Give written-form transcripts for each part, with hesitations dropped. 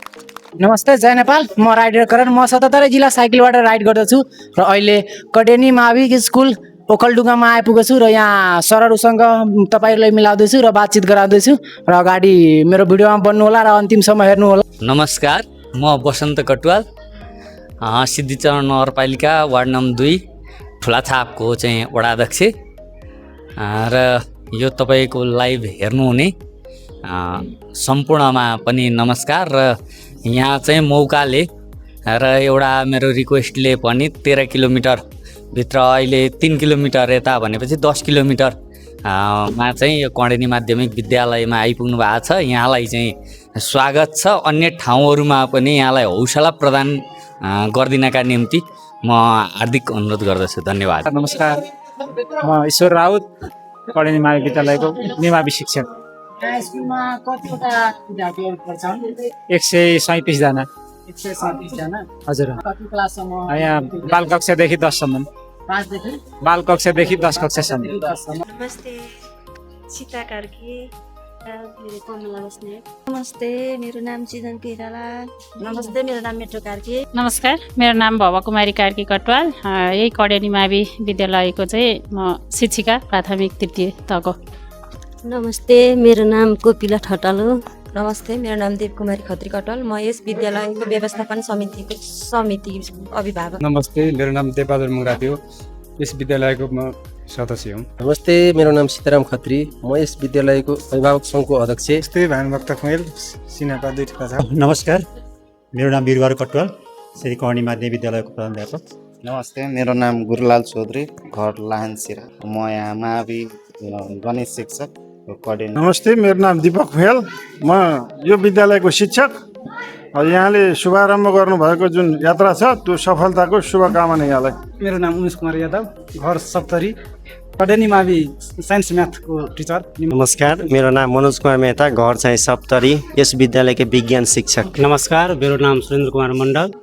नमस्ते, जय नेपाल। म राइडर करण। म 77 जिल्ला साइकलबाट राइड गर्दछु र अहिले कडेनी मावि स्कुल ओखलढुङ्गामा आइपुगेको छु र यहाँ सरहरूसँग तपाईँहरूलाई मिलाउँदैछु र बातचित गराउँदैछु र अगाडि मेरो भिडियोमा बन्नु होला र अन्तिमसम्म हेर्नु होला। नमस्कार, म बसन्त कटुवाल, सिद्धिचरण नगरपालिका वार्ड नम्बर 2 ठुलाछापको चाहिँ वडा अध्यक्ष र यो तपाईँको लाइभ हेर्नुहुने सम्पूर्णमा पनि नमस्कार। र यहाँ चाहिँ मौकाले र एउटा मेरो रिक्वेस्टले पनि 13 किलोमिटर भित्र अहिले 3 किलोमिटर यता भनेपछि 10 किलोमिटर मा चाहिँ यो कडेनी माध्यमिक विद्यालयमा आइपुग्नु भएको छ। यहाँलाई चाहिँ स्वागत छ। अन्य ठाउँहरूमा पनि यहाँलाई हौसला प्रदान गरिदिनका निम्ति म हार्दिक अनुरोध गर्दछु। धन्यवाद। नमस्कार, म ईश्वर राउत, कडेनी मावि विद्यालयको निमावि शिक्षक। स्कुलमा कतिवटा विद्यार्थीहरू पढ्छन्? 137 जना। 137 जना। हजुर। कति क्लाससम्म? यहाँ बाल कक्षादेखि 10 सम्म। 5 देखि बाल कक्षादेखि 10 कक्षासम्म। नमस्ते, सीता कार्की, मेरो कमला बस्नेत। नमस्ते, मेरो नाम चिजन कोइराला। नमस्ते, मेरो नाम मेट्रो कार्की। नमस्कार, मेरो नाम भवकुमारी कार्की कटवाल। यही कडेनी मावि विद्यालयको चाहिँ म शिक्षिका प्राथमिक तृतीय तहको। नमस्ते, मेरो नाम कोपिला ठटाल हो। नमस्ते, मेरो नाम देवकुमारी खत्री कटवाल। म यस विद्यालयको व्यवस्थापन समिति अभिभावक। नमस्ते, मेरो नाम देवबहादुर मुराती हो, यस विद्यालयको म सदस्य हुँ। नमस्ते, मेरो नाम सीताराम खत्री, म यस विद्यालयको अभिभावक सङ्घको अध्यक्ष। नमस्ते, भानुभक्त खुमेल, सिनापा 2 ठुलाछाप। नमस्कार, मेरो नाम वीरबहादुर कटवाल, श्री कडेनी माध्यमिक विद्यालयको प्रधानाध्यापक। नमस्ते, मेरो नाम गुरुलाल चौधरी, घर लाहानसिरा, म यहाँ मावि गणित शिक्षक कडेनी। नमस्ते, मेरो नाम दीपक खुमेल, म यो विद्यालयको शिक्षक। यहाँले शुभारम्भ गर्नुभएको जुन यात्रा छ त्यो सफलताको शुभकामना यहाँलाई। मेरो नाम उमेश कुमार यादव, घर सप्तरी, कडेनी मावि साइन्स म्याथको टिचर। नमस्कार, मेरो नाम मनोज कुमार मेहता, घर चाहिँ सप्तरी, यस विद्यालयको विज्ञान शिक्षक। नमस्कार, मेरो नाम सुरेन्द्र कुमार मण्डल,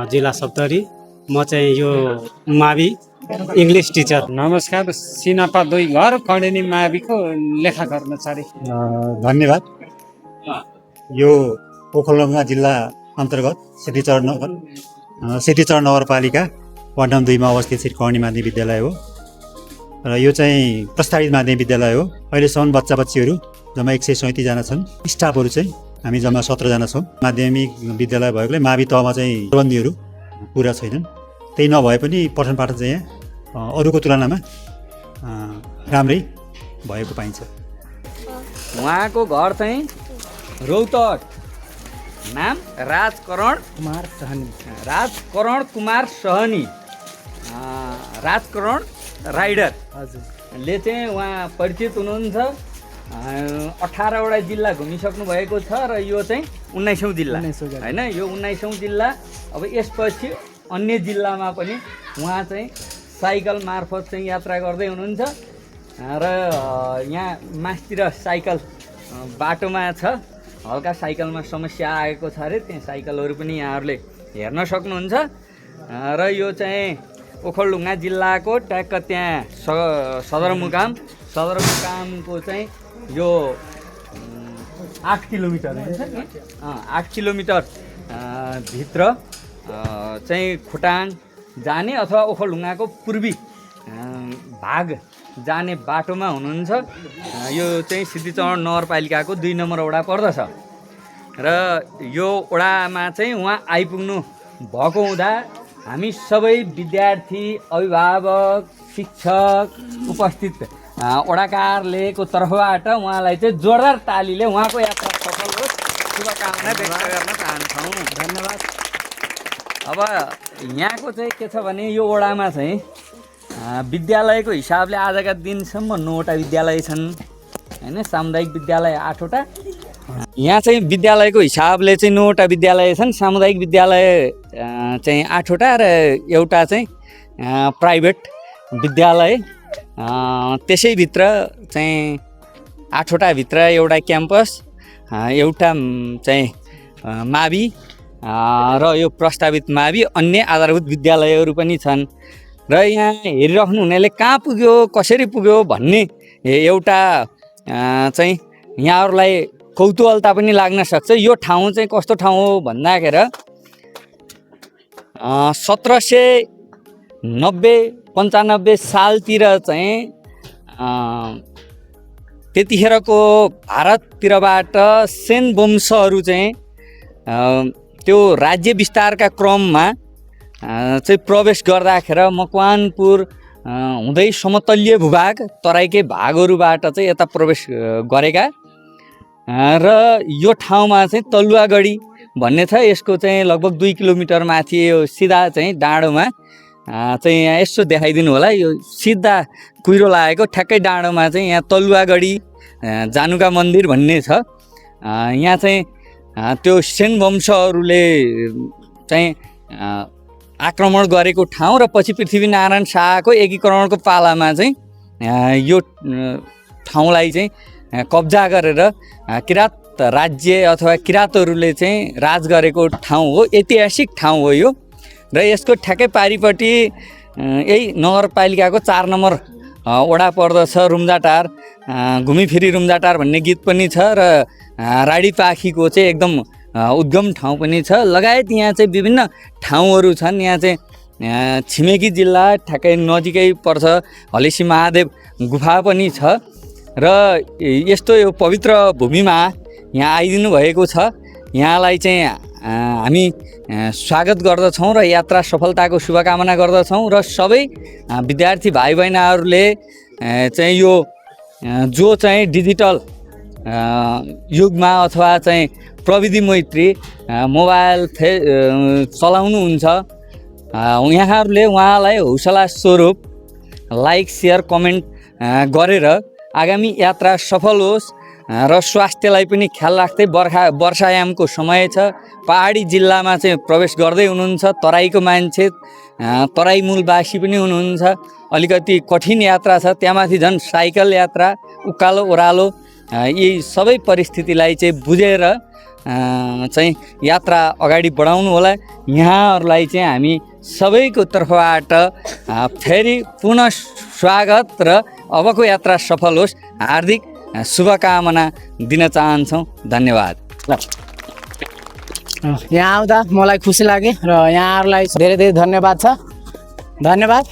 जिल्ला सप्तरी, म चाहिँ यो मावि इङ्ग्लिस टिचर। नमस्कार, सिनापा 2 घर कडेनी माविको लेखा कर्मचारी। धन्यवाद। यो ओखलढुङ्गा जिल्ला अन्तर्गत सिद्धिचरण नगरपालिका वार्ड नम्बर 2 मा अवस्थित श्री कडेनी माध्यमिक विद्यालय हो र यो चाहिँ प्रस्तावित माध्यमिक विद्यालय हो। अहिलेसम्म बच्चा बच्चीहरू जम्मा 137 जना छन्। स्टाफहरू चाहिँ हामी जम्मा 17 जना छौँ। माध्यमिक विद्यालय भएकोले मावि तहमा चाहिँ प्रबन्धीहरू पुरा छैनन्। त्यही नभए पनि पठन पाठन चाहिँ यहाँ अरूको तुलनामा राम्रै भएको पाइन्छ। उहाँको घर चाहिँ रौतहट, नाम राजकरण कुमार सहनी, राजकरण राइडर ले चाहिँ उहाँ परिचित हुनुहुन्छ। 18वटा जिल्ला घुमिसक्नु भएको छ र यो चाहिँ 19औँ जिल्ला होइन। यो 19औँ जिल्ला। अब यसपछि अन्य जिल्लामा पनि उहाँ चाहिँ साइकल मार्फत चाहिँ यात्रा गर्दै हुनुहुन्छ र यहाँ मास्तिर साइकल बाटोमा छ। हल्का साइकलमा समस्या आएको छ अरे, त्यहाँ साइकलहरू पनि यहाँहरूले हेर्न सक्नुहुन्छ। र यो चाहिँ ओखलढुङ्गा जिल्लाको ट्याक्क त्यहाँ सदरमुकामको चाहिँ यो 8 किलोमिटर हुन्छ नि, 8 किलोमिटर भित्र चाहिँ खोटाङ जाने अथवा ओखलढुङ्गाको पूर्वी भाग जाने बाटोमा हुनुहुन्छ। यो चाहिँ सिद्धिचरण नगरपालिकाको 2 नम्बर वडा पर्दछ र यो वडामा चाहिँ उहाँ आइपुग्नु भएको हुँदा हामी सबै विद्यार्थी, अभिभावक, शिक्षक उपस्थित वडा कार्यालयको तर्फबाट उहाँलाई चाहिँ जोरदार तालीले उहाँको यात्रा सफल होस् शुभकामना व्यक्त गर्न चाहन्छौँ। धन्यवाद। अब यहाँको चाहिँ के छ भने यो वडामा चाहिँ विद्यालयको हिसाबले आजका दिनसम्म 9वटा विद्यालय छन् होइन। सामुदायिक विद्यालय 8वटा। यहाँ चाहिँ विद्यालयको हिसाबले चाहिँ 9वटा विद्यालय छन्। सामुदायिक विद्यालय चाहिँ 8वटा र एउटा चाहिँ प्राइभेट विद्यालय। त्यसैभित्र चाहिँ 8वटा भित्र एउटा क्याम्पस, एउटा चाहिँ मावि र यो प्रस्तावित मावि, अन्य आधारभूत विद्यालयहरू पनि छन्। र यहाँ हेरिराख्नु हुनेले कहाँ पुग्यो कसरी पुग्यो भन्ने एउटा चाहिँ यहाँहरूलाई कौतूहलता पनि लाग्न सक्छ। यो ठाउँ चाहिँ कस्तो ठाउँ हो भन्दाखेरि 1790-95 सालतिर चाहिँ त्यतिखेरको भारततिरबाट सेन वंशहरू चाहिँ त्यो राज्य विस्तारका क्रममा चाहिँ प्रवेश गर्दाखेरि मकवानपुर हुँदै समतलीय भूभाग तराईकै भागहरूबाट चाहिँ यता प्रवेश गरेका र यो ठाउँमा चाहिँ तलुवागढी भन्ने छ। यसको चाहिँ लगभग 2 किलोमिटर माथि यो सिधा चाहिँ डाँडोमा चाहिँ यहाँ यसो देखाइदिनु होला। यो सिधा कुहिरो लागेको ठ्याक्कै डाँडोमा चाहिँ यहाँ तलुवागढी जानुका मन्दिर भन्ने छ। यहाँ चाहिँ त्यो सेन वंशहरूले चाहिँ आक्रमण गरेको ठाउँ र पछि पृथ्वीनारायण शाहको एकीकरणको पालामा चाहिँ यो ठाउँलाई चाहिँ कब्जा गरेर किराँत राज्य अथवा किराँतहरूले चाहिँ राज गरेको ठाउँ हो। ऐतिहासिक ठाउँ हो यो र यसको ठ्याक्कै पारिपट्टि यही नगरपालिकाको 4 नम्बर वडा पर्दछ रुम्जाटार। घुमिफिरी रुम्जाटार भन्ने गीत पनि छ र राडीपाखीको चाहिँ एकदम उद्गम ठाउँ पनि छ लगायत यहाँ चाहिँ विभिन्न ठाउँहरू छन्। यहाँ चाहिँ छिमेकी जिल्ला ठ्याक्कै नजिकै पर्छ हलेसी महादेव गुफा पनि छ र यस्तो यो पवित्र भूमिमा यहाँ आइदिनु भएको छ। यहाँलाई चाहिँ हामी स्वागत गर्दछौँ र यात्रा सफलताको शुभकामना गर्दछौँ र सबै विद्यार्थी भाइ बहिनीहरूले चाहिँ यो जो चाहिँ डिजिटल युगमा अथवा चाहिँ प्रविधि मैत्री मोबाइल चलाउनुहुन्छ यहाँहरूले उहाँलाई हौसला स्वरूप लाइक सेयर कमेन्ट गरेर आगामी यात्रा सफल होस् र स्वास्थ्यलाई पनि ख्याल राख्दै वर्षायामको समय छ। पहाडी जिल्लामा चाहिँ प्रवेश गर्दै हुनुहुन्छ। तराईको मान्छे तराई मूलवासी पनि हुनुहुन्छ। अलिकति कठिन यात्रा छ। त्यहाँमाथि झन् साइकल यात्रा उकालो ओह्रालो यी सबै परिस्थितिलाई चाहिँ बुझेर चाहिँ यात्रा अगाडि बढाउनु होला। यहाँहरूलाई चाहिँ हामी सबैको तर्फबाट फेरि पुनः स्वागत र अबको यात्रा सफल होस् हार्दिक शुभकामना दिन चाहन्छौँ। धन्यवाद। यहाँ आउँदा मलाई खुसी लाग्यो र यहाँहरूलाई धेरै धेरै धन्यवाद छ। धन्यवाद।